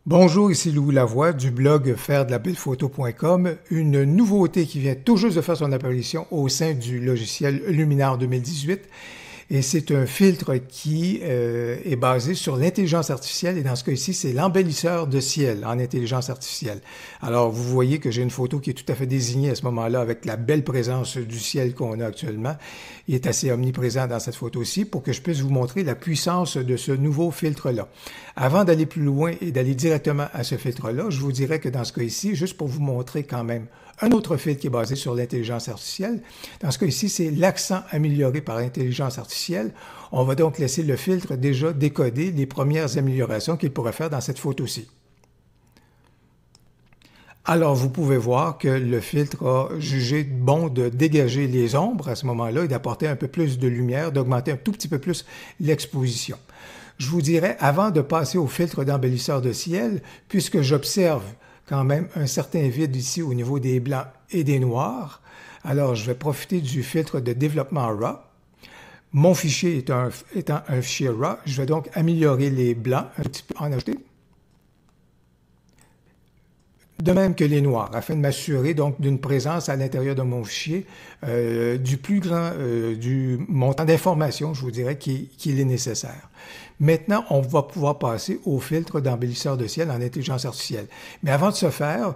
Bonjour, ici Louis Lavoie du blog fairedelabelephoto.com. Une nouveauté qui vient tout juste de faire son apparition au sein du logiciel Luminar 2018. Et c'est un filtre qui est basé sur l'intelligence artificielle. Et dans ce cas-ci, c'est l'embellisseur de ciel en intelligence artificielle. Alors, vous voyez que j'ai une photo qui est tout à fait désignée à ce moment-là avec la belle présence du ciel qu'on a actuellement. Il est assez omniprésent dans cette photo-ci pour que je puisse vous montrer la puissance de ce nouveau filtre-là. Avant d'aller plus loin et d'aller directement à ce filtre-là, je vous dirais que dans ce cas-ci, juste pour vous montrer quand même un autre filtre qui est basé sur l'intelligence artificielle. Dans ce cas-ci, c'est l'accent amélioré par l'intelligence artificielle. On va donc laisser le filtre déjà décoder les premières améliorations qu'il pourrait faire dans cette photo-ci. Alors, vous pouvez voir que le filtre a jugé bon de dégager les ombres à ce moment-là et d'apporter un peu plus de lumière, d'augmenter un tout petit peu plus l'exposition. Je vous dirais, avant de passer au filtre d'embellisseur de ciel, puisque j'observe quand même un certain vide ici au niveau des blancs et des noirs, alors je vais profiter du filtre de développement RAW. Mon fichier étant un fichier RAW, je vais donc améliorer les blancs un petit peu, en ajouter. De même que les noirs, afin de m'assurer donc d'une présence à l'intérieur de mon fichier du plus grand du montant d'informations, je vous dirais, qu'il est nécessaire. Maintenant, on va pouvoir passer au filtre d'embellisseur de ciel en intelligence artificielle. Mais avant de ce faire,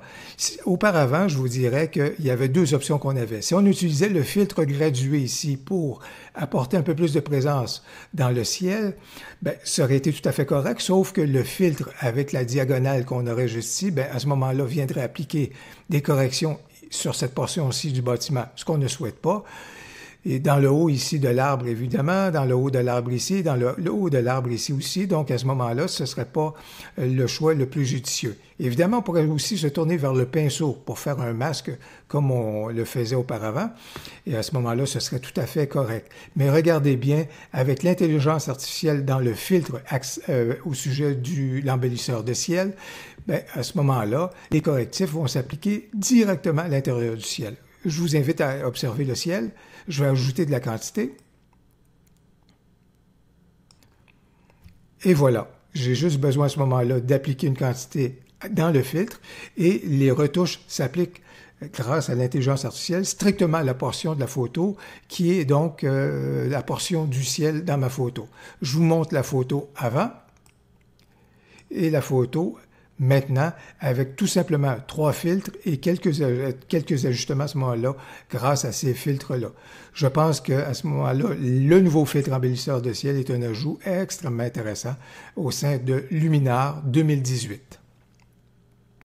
auparavant, je vous dirais qu'il y avait deux options qu'on avait. Si on utilisait le filtre gradué ici pour apporter un peu plus de présence dans le ciel, ben, ça aurait été tout à fait correct, sauf que le filtre avec la diagonale qu'on aurait juste ici, ben, à ce moment-là, viendrait appliquer des corrections sur cette portion-ci du bâtiment, ce qu'on ne souhaite pas. Et dans le haut ici de l'arbre, évidemment, dans le haut de l'arbre ici, dans le haut de l'arbre ici aussi. Donc, à ce moment-là, ce ne serait pas le choix le plus judicieux. Évidemment, on pourrait aussi se tourner vers le pinceau pour faire un masque comme on le faisait auparavant. Et à ce moment-là, ce serait tout à fait correct. Mais regardez bien, avec l'intelligence artificielle dans le filtre au sujet de l'embellisseur de ciel, bien, à ce moment-là, les correctifs vont s'appliquer directement à l'intérieur du ciel. Je vous invite à observer le ciel. Je vais ajouter de la quantité. Et voilà. J'ai juste besoin à ce moment-là d'appliquer une quantité dans le filtre et les retouches s'appliquent grâce à l'intelligence artificielle strictement à la portion de la photo qui est donc la portion du ciel dans ma photo. Je vous montre la photo avant et la photo maintenant, avec tout simplement 3 filtres et quelques ajustements à ce moment-là grâce à ces filtres-là. Je pense qu'à ce moment-là, le nouveau filtre embellisseur de ciel est un ajout extrêmement intéressant au sein de Luminar 2018.